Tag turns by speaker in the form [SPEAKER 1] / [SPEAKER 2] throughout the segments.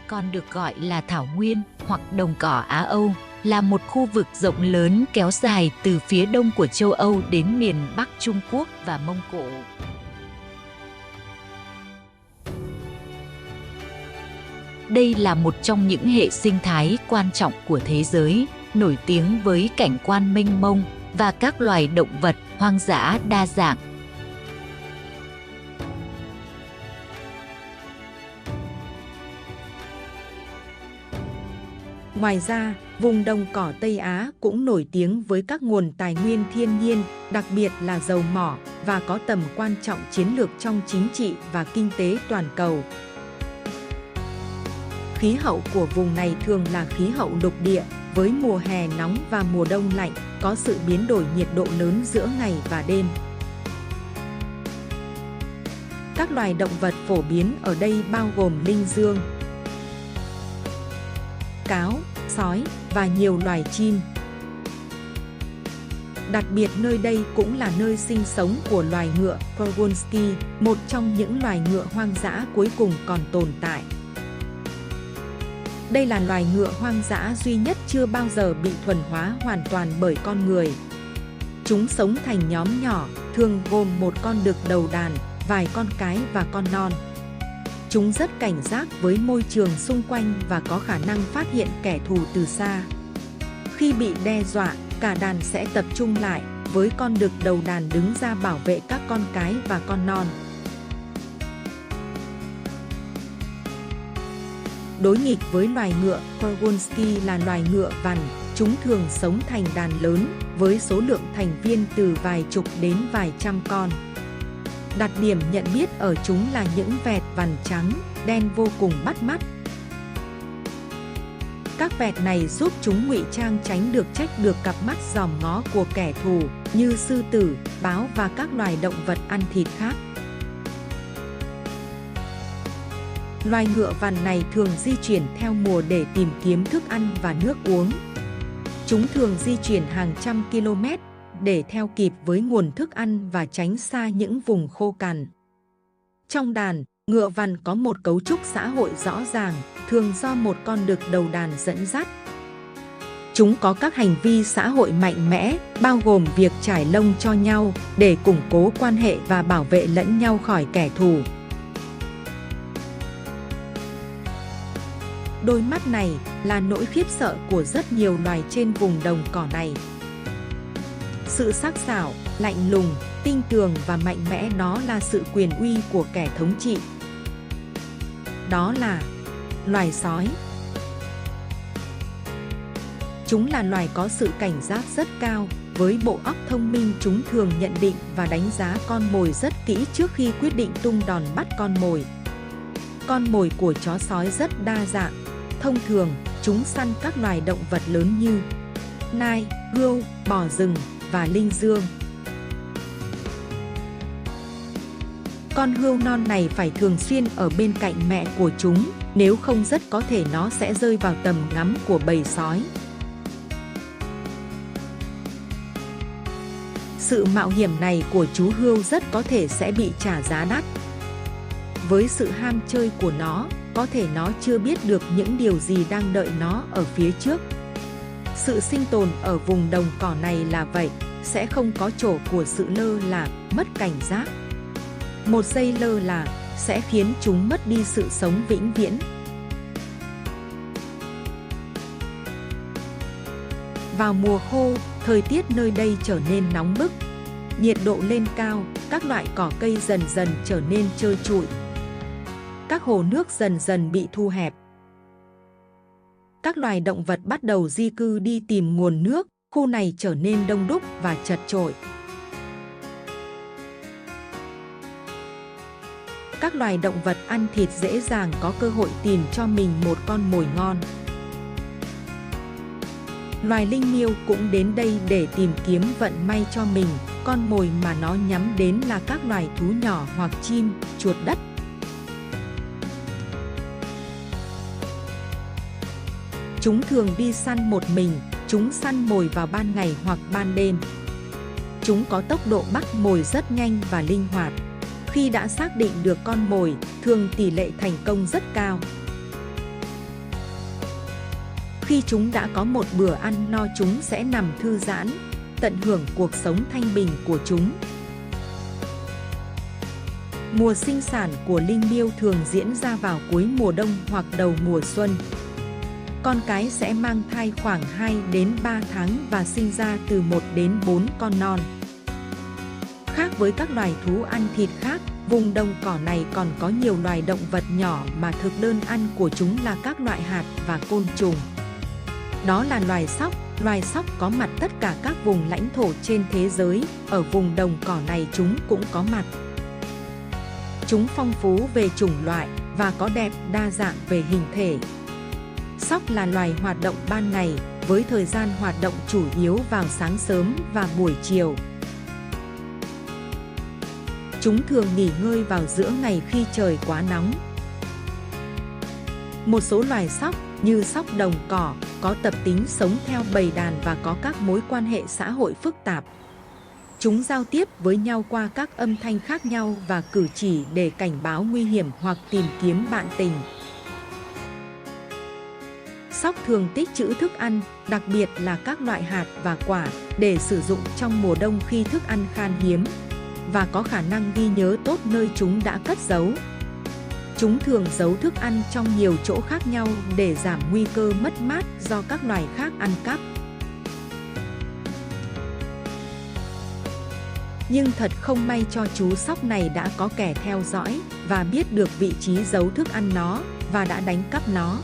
[SPEAKER 1] còn được gọi là thảo nguyên hoặc đồng cỏ Á Âu, là một khu vực rộng lớn kéo dài từ phía đông của châu Âu đến miền Bắc Trung Quốc và Mông Cổ. Đây là một trong những hệ sinh thái quan trọng của thế giới, nổi tiếng với cảnh quan mênh mông và các loài động vật hoang dã đa dạng.
[SPEAKER 2] Ngoài ra, vùng đồng cỏ Tây Á cũng nổi tiếng với các nguồn tài nguyên thiên nhiên, đặc biệt là dầu mỏ, và có tầm quan trọng chiến lược trong chính trị và kinh tế toàn cầu. Khí hậu của vùng này thường là khí hậu lục địa, với mùa hè nóng và mùa đông lạnh, có sự biến đổi nhiệt độ lớn giữa ngày và đêm. Các loài động vật phổ biến ở đây bao gồm linh dương, cáo, sói và nhiều loài chim. Đặc biệt nơi đây cũng là nơi sinh sống của loài ngựa Przewalski, một trong những loài ngựa hoang dã cuối cùng còn tồn tại. Đây là loài ngựa hoang dã duy nhất chưa bao giờ bị thuần hóa hoàn toàn bởi con người. Chúng sống thành nhóm nhỏ, thường gồm một con đực đầu đàn, vài con cái và con non. Chúng rất cảnh giác với môi trường xung quanh và có khả năng phát hiện kẻ thù từ xa. Khi bị đe dọa, cả đàn sẽ tập trung lại, với con đực đầu đàn đứng ra bảo vệ các con cái và con non. Đối nghịch với loài ngựa Przewalski là loài ngựa vằn, chúng thường sống thành đàn lớn, với số lượng thành viên từ vài chục đến vài trăm con. Đặc điểm nhận biết ở chúng là những vẹt vằn trắng, đen vô cùng bắt mắt. Các vẹt này giúp chúng ngụy trang tránh được trách được cặp mắt dòm ngó của kẻ thù, như sư tử, báo và các loài động vật ăn thịt khác. Loài ngựa vằn này thường di chuyển theo mùa để tìm kiếm thức ăn và nước uống. Chúng thường di chuyển hàng trăm km để theo kịp với nguồn thức ăn và tránh xa những vùng khô cằn. Trong đàn, ngựa vằn có một cấu trúc xã hội rõ ràng, thường do một con đực đầu đàn dẫn dắt. Chúng có các hành vi xã hội mạnh mẽ, bao gồm việc trải lông cho nhau để củng cố quan hệ và bảo vệ lẫn nhau khỏi kẻ thù. Đôi mắt này là nỗi khiếp sợ của rất nhiều loài trên vùng đồng cỏ này. Sự sắc sảo, lạnh lùng, tinh tường và mạnh mẽ đó là sự quyền uy của kẻ thống trị. Đó là loài sói. Chúng là loài có sự cảnh giác rất cao. Với bộ óc thông minh, chúng thường nhận định và đánh giá con mồi rất kỹ trước khi quyết định tung đòn bắt con mồi. Con mồi của chó sói rất đa dạng. Thông thường, chúng săn các loài động vật lớn như nai, hươu, bò rừng và linh dương. Con hươu non này phải thường xuyên ở bên cạnh mẹ của chúng, nếu không rất có thể nó sẽ rơi vào tầm ngắm của bầy sói. Sự mạo hiểm này của chú hươu rất có thể sẽ bị trả giá đắt. Với sự ham chơi của nó, có thể nó chưa biết được những điều gì đang đợi nó ở phía trước. Sự sinh tồn ở vùng đồng cỏ này là vậy, sẽ không có chỗ của sự lơ là, mất cảnh giác. Một giây lơ là sẽ khiến chúng mất đi sự sống vĩnh viễn. Vào mùa khô, thời tiết nơi đây trở nên nóng bức. Nhiệt độ lên cao, các loại cỏ cây dần dần trở nên trơ trụi. Các hồ nước dần dần bị thu hẹp. Các loài động vật bắt đầu di cư đi tìm nguồn nước, khu này trở nên đông đúc và chật chội. Các loài động vật ăn thịt dễ dàng có cơ hội tìm cho mình một con mồi ngon. Loài linh miêu cũng đến đây để tìm kiếm vận may cho mình, con mồi mà nó nhắm đến là các loài thú nhỏ hoặc chim, chuột đất. Chúng thường đi săn một mình, chúng săn mồi vào ban ngày hoặc ban đêm. Chúng có tốc độ bắt mồi rất nhanh và linh hoạt. Khi đã xác định được con mồi, thường tỷ lệ thành công rất cao. Khi chúng đã có một bữa ăn no, chúng sẽ nằm thư giãn, tận hưởng cuộc sống thanh bình của chúng. Mùa sinh sản của linh miêu thường diễn ra vào cuối mùa đông hoặc đầu mùa xuân. Con cái sẽ mang thai khoảng 2 đến 3 tháng và sinh ra từ 1 đến 4 con non. Khác với các loài thú ăn thịt khác, vùng đồng cỏ này còn có nhiều loài động vật nhỏ mà thực đơn ăn của chúng là các loại hạt và côn trùng. Đó là loài sóc. Loài sóc có mặt tất cả các vùng lãnh thổ trên thế giới, ở vùng đồng cỏ này chúng cũng có mặt. Chúng phong phú về chủng loại và có đẹp đa dạng về hình thể. Sóc là loài hoạt động ban ngày, với thời gian hoạt động chủ yếu vào sáng sớm và buổi chiều. Chúng thường nghỉ ngơi vào giữa ngày khi trời quá nóng. Một số loài sóc như sóc đồng cỏ có tập tính sống theo bầy đàn và có các mối quan hệ xã hội phức tạp. Chúng giao tiếp với nhau qua các âm thanh khác nhau và cử chỉ để cảnh báo nguy hiểm hoặc tìm kiếm bạn tình. Sóc thường tích trữ thức ăn, đặc biệt là các loại hạt và quả, để sử dụng trong mùa đông khi thức ăn khan hiếm, và có khả năng ghi nhớ tốt nơi chúng đã cất giấu. Chúng thường giấu thức ăn trong nhiều chỗ khác nhau để giảm nguy cơ mất mát do các loài khác ăn cắp. Nhưng thật không may cho chú sóc này đã có kẻ theo dõi và biết được vị trí giấu thức ăn nó và đã đánh cắp nó.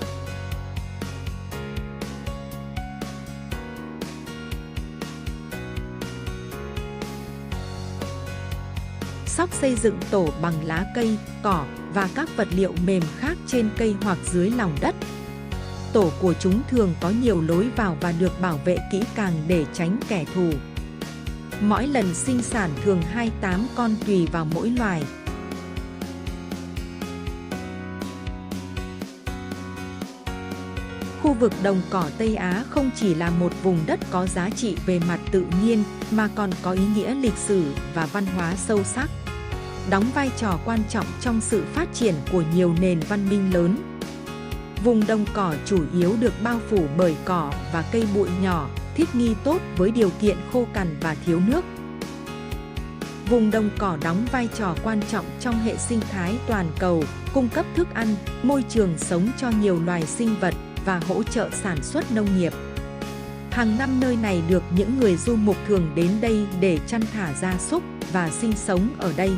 [SPEAKER 2] Sóc xây dựng tổ bằng lá cây, cỏ và các vật liệu mềm khác trên cây hoặc dưới lòng đất. Tổ của chúng thường có nhiều lối vào và được bảo vệ kỹ càng để tránh kẻ thù. Mỗi lần sinh sản thường 2-8 con tùy vào mỗi loài. Khu vực đồng cỏ Tây Á không chỉ là một vùng đất có giá trị về mặt tự nhiên mà còn có ý nghĩa lịch sử và văn hóa sâu sắc, đóng vai trò quan trọng trong sự phát triển của nhiều nền văn minh lớn. Vùng đồng cỏ chủ yếu được bao phủ bởi cỏ và cây bụi nhỏ, thích nghi tốt với điều kiện khô cằn và thiếu nước. Vùng đồng cỏ đóng vai trò quan trọng trong hệ sinh thái toàn cầu, cung cấp thức ăn, môi trường sống cho nhiều loài sinh vật và hỗ trợ sản xuất nông nghiệp. Hàng năm nơi này được những người du mục thường đến đây để chăn thả gia súc và sinh sống ở đây.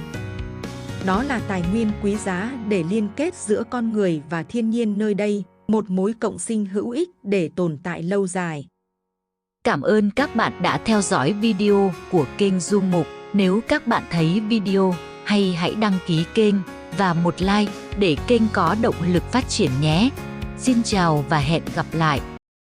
[SPEAKER 2] Đó là tài nguyên quý giá để liên kết giữa con người và thiên nhiên nơi đây, một mối cộng sinh hữu ích để tồn tại lâu dài.
[SPEAKER 1] Cảm ơn các bạn đã theo dõi video của kênh Du Mục. Nếu các bạn thấy video hay, hãy đăng ký kênh và một like để kênh có động lực phát triển nhé. Xin chào và hẹn gặp lại!